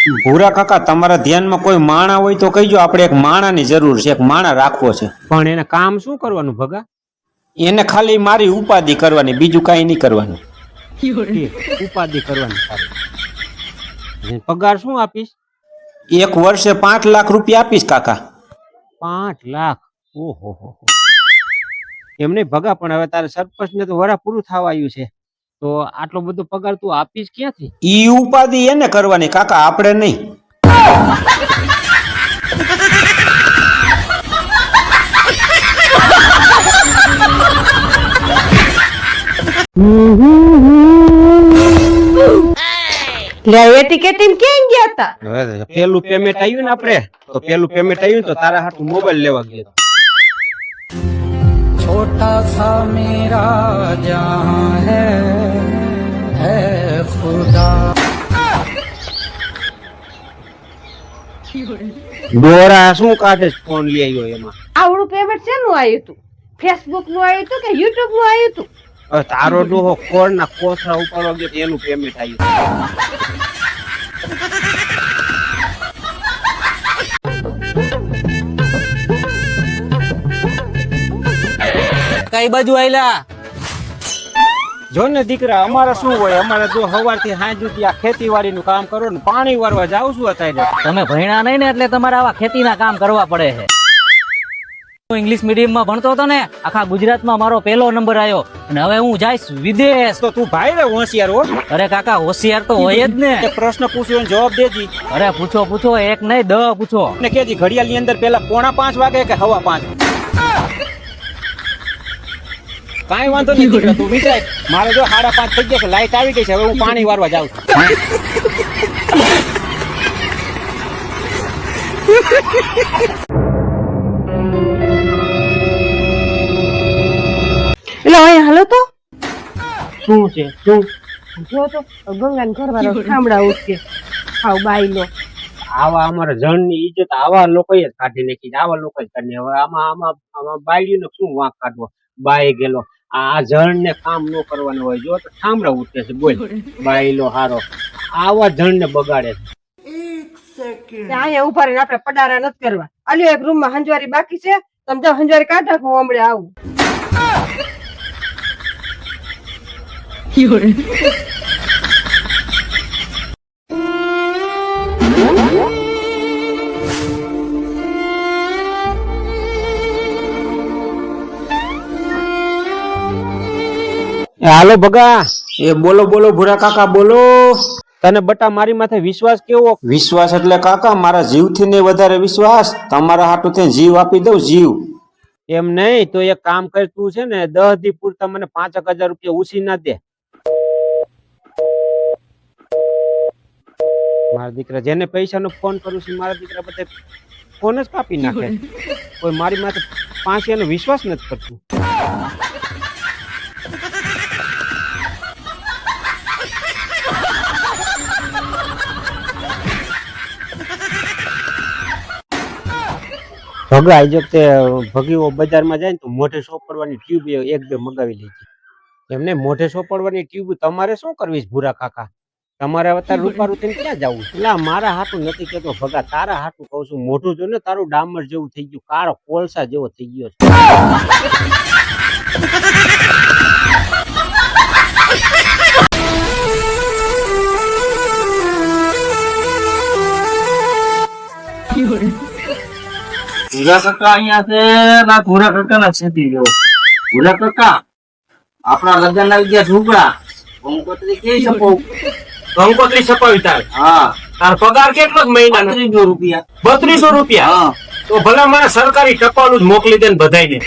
ભૂરા કાકા તમારા ધ્યાનમાં કોઈ માણા હોય તો કહીજો, આપણે એક માણાની જરૂર છે, એક માણા રાખવો છે. પણ એને કામ શું કરવાનું ભગા? એને ખાલી મારી ઉપાધિ કરવાની, બીજું કાંઈ નહીં કરવાનું. ઉપાધિ કરવાની સારી. પગાર શું આપીશ? એક વર્ષે 5 લાખ રૂપિયા આપીશ કાકા. 5 લાખ? ઓહો. એમ નહીં ભગા, પણ હવે તારે સરપંચ ને તો વરા પૂરું થવા આવ્યું છે, તો આટલો બધો પગાર તું આપીશ ક્યાંથી? ઈ ઉપાધિ એને કરવાની કાકા, આપણે નહીં. પેલું પેમેન્ટ આવ્યું ને આપણે, તો પેલું પેમેન્ટ આવ્યું તો તારા હાટુ મોબાઈલ લેવા ગયા. छोटा सा मेरा जहां है खुदा। દોરા શું કાઢે ફોન લઈ આવ્યો એમાં? આવડું પેમેન્ટ શેનું આવ્યું તું? ફેસબુક નું આવ્યું તું કે યુટ્યુબ નું આવ્યું તું? હવે તારો ડોહો કોણ ના કોથળા ઉપાડવા ગયો એનું પેમેન્ટ આવ્યું. કઈ બાજુ આયલા? જો ને દીકરા, અમારે શું હોય, અમારે જો સવારથી સાંજ સુધી આ ખેતીવાડી નું કામ કરો ને પાણી વારવા જાવ છું અત્યારે. તમે ભણ્યા નહીં ને એટલે તમારે આવા ખેતીના કામ કરવા પડે છે. હું ઇંગ્લિશ મીડિયમ માં ભણતો હતો ને, આખા ગુજરાતમાં મારો પહેલો નંબર આવ્યો, અને હવે હું જઈશ વિદેશ. તો તું ભાઈ રે હોશિયાર હો. અરે કાકા હોશિયાર તો હોય જ ને. એક પ્રશ્ન પૂછ્યો જવાબ દેજી. અરે પૂછો એક નહીં 10 પૂછો. ને કેજી ઘડિયાળ ની અંદર પેલા 4:45 વાગે કે 5:15? કાઈ વાંધો નહીં દીકરા, તું વિચાર. મારે જો 5:30 થઈ ગયા છે, લાઈટ આવી ગઈ છે, હવે હું પાણી વારવા જાઉં છું. એટલે અહીંયા હાલો તો શું છે? શું જો તો ગંગાને ઘરવાળો ઠામડા ઉઠકે હાવ બાઈલો. આવા અમારા જણ ની ઇજ્જત આવા લોકો જ કાઢી નાખી, આવા લોકો જ કાઢી. હવે આમાં બાયડીનો શું વાંક કાઢવો? બાઈ ગયેલો, આ જણ ને કામ ન કરવાનું હોય, જો તો ઠામડા ઉઠે છે. બોલ, બાયલો હારો આવા જણ ને બગાડે છે. અહીંયા ઉભા રહીને આપણે પડારા નથી કરવા. અલ્યો એક રૂમ માં હંજવારી બાકી છે, તમે જાઓ હંજવારી કાઢો, હું હમણાં આવું. હાલો ભગા. એ બોલો ભૂરા કાકા, બોલો. તને બટા મારી માથે વિશ્વાસ કેવો? વિશ્વાસ એટલે કાકા મારા જીવથી ને વધારે વિશ્વાસ. તમારા હાટુ થી જીવ આપી દઉં, જીવ. એમ નહીં તો એક કામ કર, તું છે ને 10 દી પૂરતા મને 5,000 રૂપિયા ઉછી ના દે. મારા દીકરા જેને પૈસાનો ફોન કરું છું, મારા દીકરા બધા ફોન જ કાપી નાખે. કોઈ મારી માથે 5 એનો વિશ્વાસ નથી કરતું. ભગા જો તે ભગીઓ બજારમાં જાય ને તો મોઢે સોપડવાની ટ્યુબ 1-2 મગાવી લેજે. એમને મોઢે સોપડવાની ટ્યુબ તમારે શું કરવી છે ભૂરા કાકા? તમારે અત્યારે રૂપારું થઈને ક્યાં જવું? એટલે મારા હાથું નથી કેતો ભગા, તારા હાથું કહું છું. મોઢું જો ને તારું ડામર જેવું થઈ ગયું, કાળો કોલસા જેવો થઈ ગયો છે. ભૂરા કાકા અહીંયા છે ના? ભૂરા કાકા ના છેતી ગયો. ભૂરા કાકા આપણા લગ્ન આવી ગયા ઝૂંપડા, કંકોત્રી કેવી છપાવું? કંકોત્રી છપાવી તાર? હા. તાર પગાર કેટલો મહિના? 3200 રૂપિયા. 3200 રૂપિયા? હા. તો ભલા મારા સરકારી ટપાલું જ મોકલી દે ને બધાઈને.